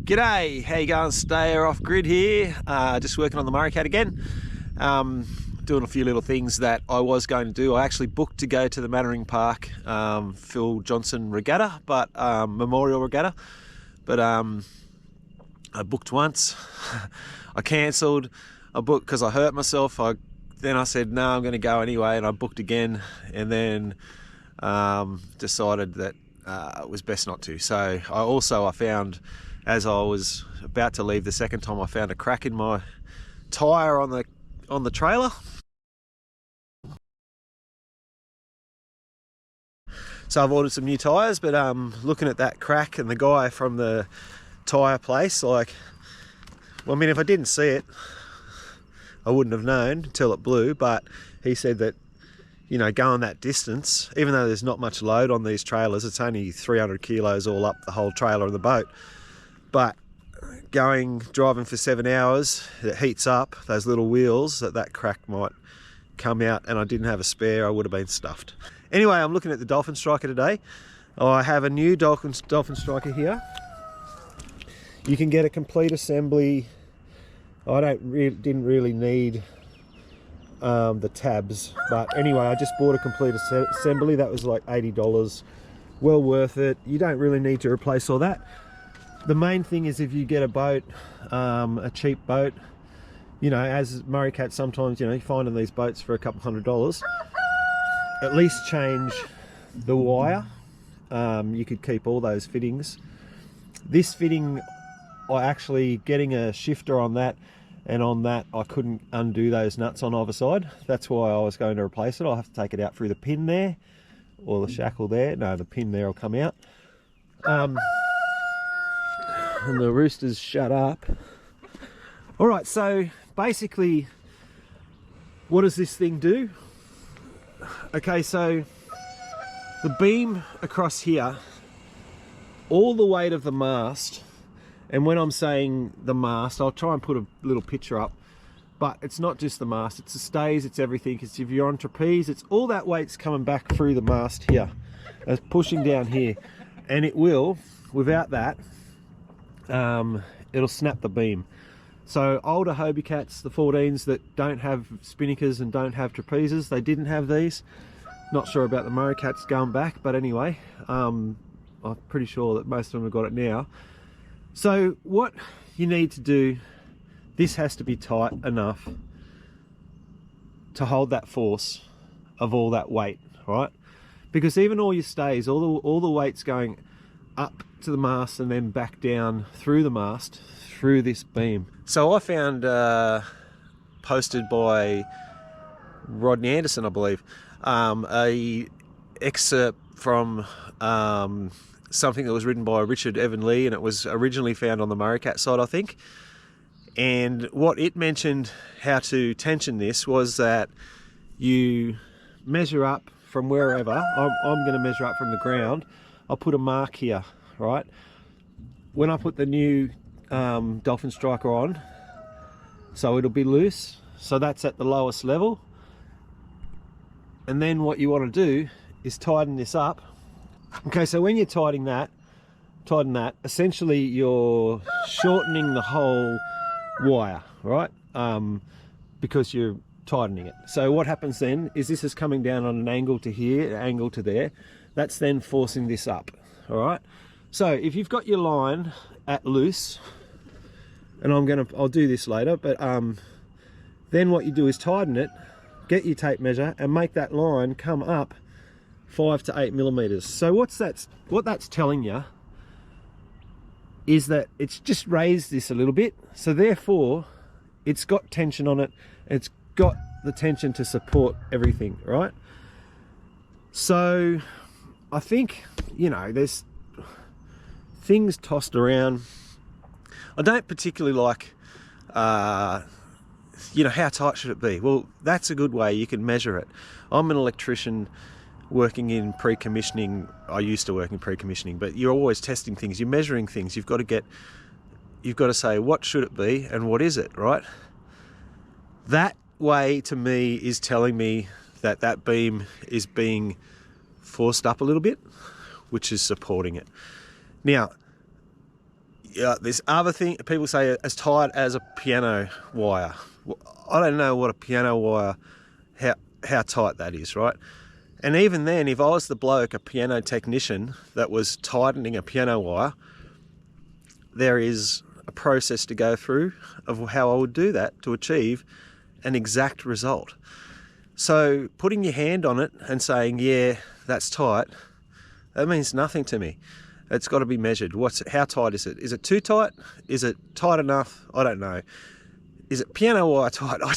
G'day, how you going? Stayer off grid here, just working on the Maricat again. Doing a few little things that I was going to do. I actually booked to go to the Mannering Park Phil Johnson regatta, but Memorial Regatta, but I booked once. I cancelled. I booked because I hurt myself. Then I said no, I'm going to go anyway, and I booked again, and then decided that it was best not to. So I found, as I was about to leave the second time, I found a crack in my tyre on the trailer. So I've ordered some new tyres, but looking at that crack, and the guy from the tyre place, like, well, I mean, if I didn't see it, I wouldn't have known until it blew. But he said that, you know, going that distance, even though there's not much load on these trailers, it's only 300 kilos all up the whole trailer of the boat, but driving for 7 hours, it heats up those little wheels, that crack might come out, and I didn't have a spare. I would have been stuffed. Anyway, I'm looking at the Dolphin striker today. I have a new Dolphin striker here. You can get a complete assembly. I didn't really need the tabs, but anyway, I just bought a complete assembly. That was like $80. Well worth it. You don't really need to replace all that. The main thing is, if you get a boat, a cheap boat, you know, as Maricat, sometimes, you know, you find in these boats for a couple $100, at least change the wire. You could keep all those fittings. This fitting, I actually getting a shifter on that, and on that I couldn't undo those nuts on either side. That's why I was going to replace it. I'll have to take it out through the pin there, or the shackle there. No, the pin there will come out. And the rooster's shut up. All right, so basically, what does this thing do? Okay, so the beam across here, all the weight of the mast, and when I'm saying the mast, I'll try and put a little picture up, but it's not just the mast, it's the stays, it's everything. It's, if you're on trapeze, it's all that weight's coming back through the mast here. It's pushing down here, and it will, without that, it'll snap the beam. So older Hobie Cats, the 14s that don't have spinnakers and don't have trapezes, they didn't have these. Not sure about the Maricats going back, but anyway, I'm pretty sure that most of them have got it now. So what you need to do, this has to be tight enough to hold that force of all that weight, right? Because even all your stays, all the weight's going up to the mast and then back down through the mast, through this beam. So I found, posted by Rodney Anderson, I believe, a excerpt from something that was written by Richard Evan Lee, and it was originally found on the Maricat side, I think. And what it mentioned how to tension this was that you measure up from wherever. I'm going to measure up from the ground. I'll put a mark here, right? When I put the new Dolphin striker on, so it'll be loose, so that's at the lowest level. And then what you want to do is tighten this up. Okay, so when you're tighten that, essentially you're shortening the whole wire, right? Because you're tightening it. So what happens then is this is coming down on an angle to here, an angle to there. That's then forcing this up, all right? So if you've got your line at loose, and I'll do this later, but then what you do is tighten it, get your tape measure, and make that line come up 5 to 8 millimeters. So what that's telling you is that it's just raised this a little bit, so therefore it's got tension on it. It's got the tension to support everything, right? So I think, you know, there's things tossed around. I don't particularly like, you know, how tight should it be? Well, that's a good way you can measure it. I'm an electrician working in pre-commissioning. I used to work in pre-commissioning, but you're always testing things. You're measuring things. You've got to say, what should it be and what is it, right? That way, to me, is telling me that that beam is being forced up a little bit, which is supporting it. Now, Yeah, this other thing, people say as tight as a piano wire. I don't know what a piano wire, how tight that is, right? And even then, if I was the bloke, a piano technician that was tightening a piano wire, there is a process to go through of how I would do that to achieve an exact result. So putting your hand on it and saying, yeah, that's tight, that means nothing to me. It's got to be measured. How tight is it? Is it too tight? Is it tight enough? I don't know. Is it piano wire tight? I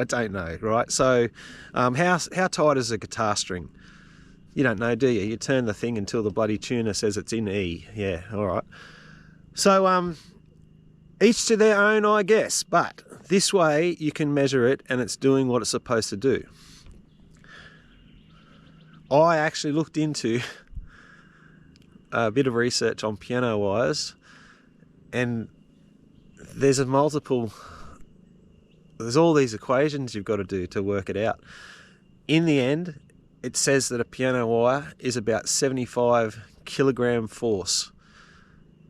don't know, right? So how tight is a guitar string? You don't know, do you? You turn the thing until the bloody tuner says it's in E. Yeah, all right. So each to their own, I guess, but this way you can measure it and it's doing what it's supposed to do. I actually looked into a bit of research on piano wires, and there's all these equations you've got to do to work it out. In the end, it says that a piano wire is about 75 kilogram force.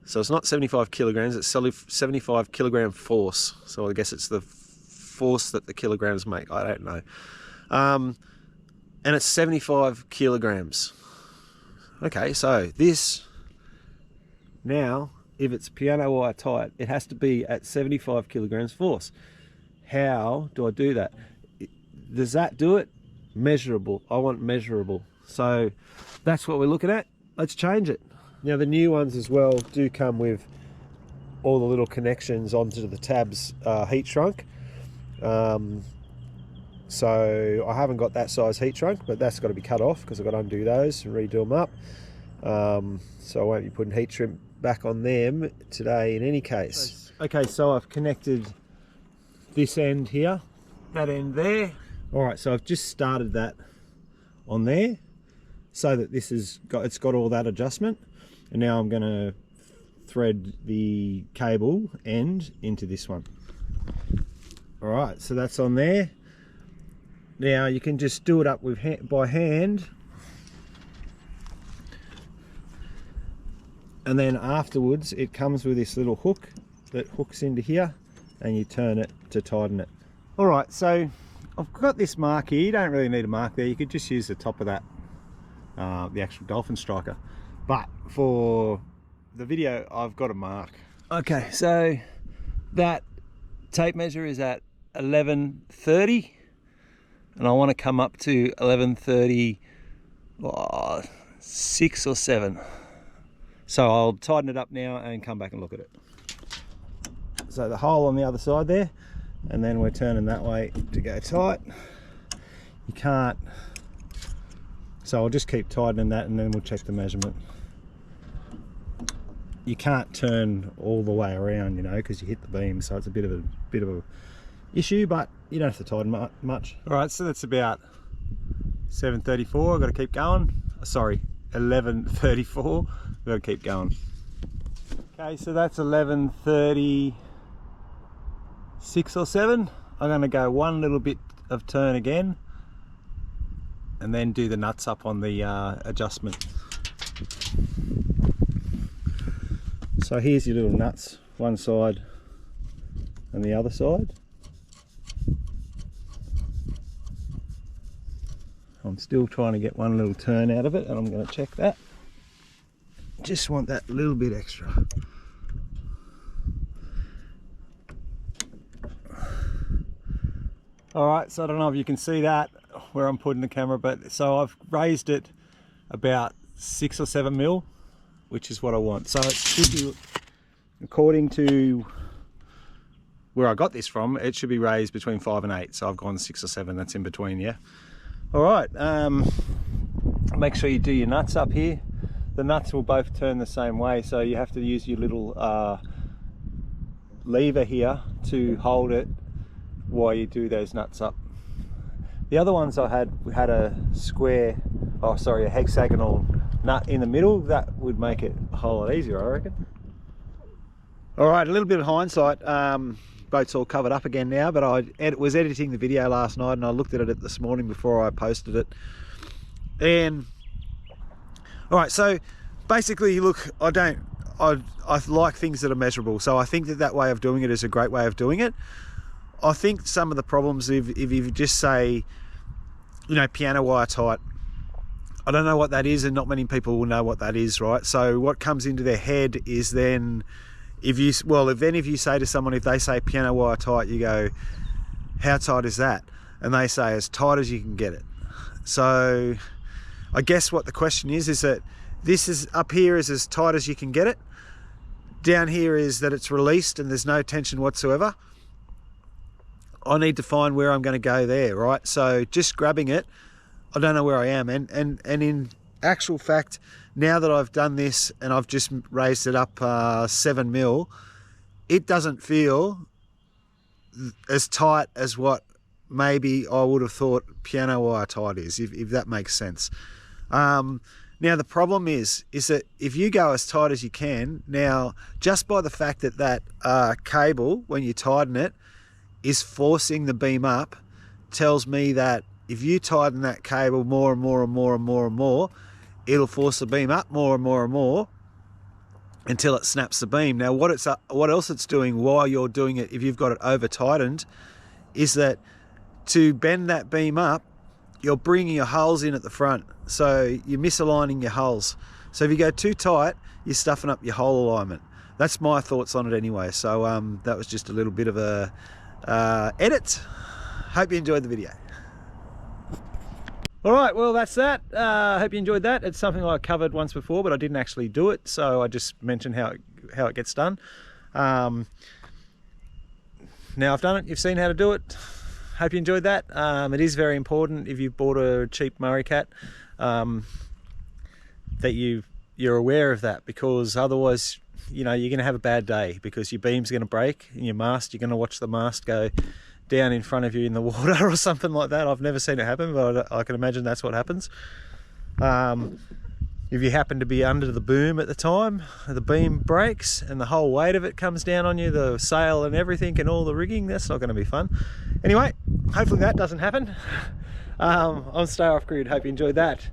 So it's not 75 kilograms, it's 75 kilogram force. So I guess it's the force that the kilograms make, I don't know. And it's 75 kilograms. Okay, so this, now, if it's piano wire tight, it has to be at 75 kilograms force. How do I do that? Does that do it? Measurable. I want measurable. So that's what we're looking at. Let's change it. Now the new ones as well do come with all the little connections onto the tabs heat shrunk. So I haven't got that size heat shrunk, but that's got to be cut off because I've got to undo those and redo them up. So I won't be putting heat shrink back on them today in any case. Okay, so I've connected this end here, that end there. All right, so I've just started that on there so that it's got all that adjustment. And now I'm going to thread the cable end into this one. All right, so that's on there. Now you can just do it up with by hand, and then afterwards it comes with this little hook that hooks into here, and you turn it to tighten it. All right, so I've got this mark here. You don't really need a mark there. You could just use the top of that, the actual Dolphin striker. But for the video, I've got a mark. Okay, so that tape measure is at 11:30. And I want to come up to 11:36 or 7. So I'll tighten it up now and come back and look at it. So the hole on the other side there, and then we're turning that way to go tight. You can't, so I'll just keep tightening that and then we'll check the measurement. You can't turn all the way around, you know, because you hit the beam, so it's a bit of a issue, but you don't have to tighten much. All right, so that's about 7:34. I've got to keep going. Sorry, 11:34. I've got to keep going. Okay, so that's 11:36 or 7. I'm going to go one little bit of turn again, and then do the nuts up on the adjustment. So here's your little nuts, one side and the other side. I'm still trying to get one little turn out of it, and I'm going to check that. Just want that little bit extra. All right, so I don't know if you can see that where I'm putting the camera, but so I've raised it about 6 or 7 mil, which is what I want. So it should be, according to where I got this from, it should be raised between 5 and 8. So I've gone 6 or 7, that's in between, yeah. All right, make sure you do your nuts up here. The nuts will both turn the same way, so you have to use your little lever here to hold it while you do those nuts up. The other ones I had a square, a hexagonal nut in the middle. That would make it a whole lot easier, I reckon. All right, a little bit of hindsight. Boat's all covered up again now, but I was editing the video last night and I looked at it this morning before I posted it. And all right, so basically, look, I like things that are measurable, so I think that way of doing it is a great way of doing it. I think some of the problems, if you just say, you know, piano wire tight, I don't know what that is, and not many people will know what that is, right? So what comes into their head is then, if you say to someone, if they say piano wire tight, you go, how tight is that? And they say, as tight as you can get it. So I guess what the question is that this is up here is as tight as you can get it. Down here is that it's released and there's no tension whatsoever. I need to find where I'm going to go there, right? So just grabbing it, I don't know where I am. And in actual fact, now that I've done this and I've just raised it up 7 mil, it doesn't feel as tight as what maybe I would have thought piano wire tight is, if that makes sense. Now the problem is that if you go as tight as you can, now just by the fact that cable, when you tighten it, is forcing the beam up, tells me that if you tighten that cable more and more and more and more and more, it'll force the beam up more and more and more until it snaps the beam. Now what else it's doing while you're doing it, if you've got it over tightened, is that to bend that beam up, you're bringing your hulls in at the front, so you're misaligning your hulls. So if you go too tight, you're stuffing up your hole alignment. That's my thoughts on it anyway. So that was just a little bit of a edit. Hope you enjoyed the video. All right, well that's that. Hope you enjoyed that. It's something I covered once before, but I didn't actually do it, so I just mentioned how it gets done. Now I've done it, you've seen how to do it. Hope you enjoyed that. It is very important, if you've bought a cheap Maricat, that you're aware of that, because otherwise, you know, you're going to have a bad day, because your beam's going to break and your mast, you're going to watch the mast go down in front of you in the water or something like that. I've never seen it happen, but I can imagine that's what happens. If you happen to be under the boom at the time, the beam breaks and the whole weight of it comes down on you, the sail and everything and all the rigging, that's not going to be fun. Anyway, hopefully that doesn't happen. I'm Stay Off Grid, hope you enjoyed that.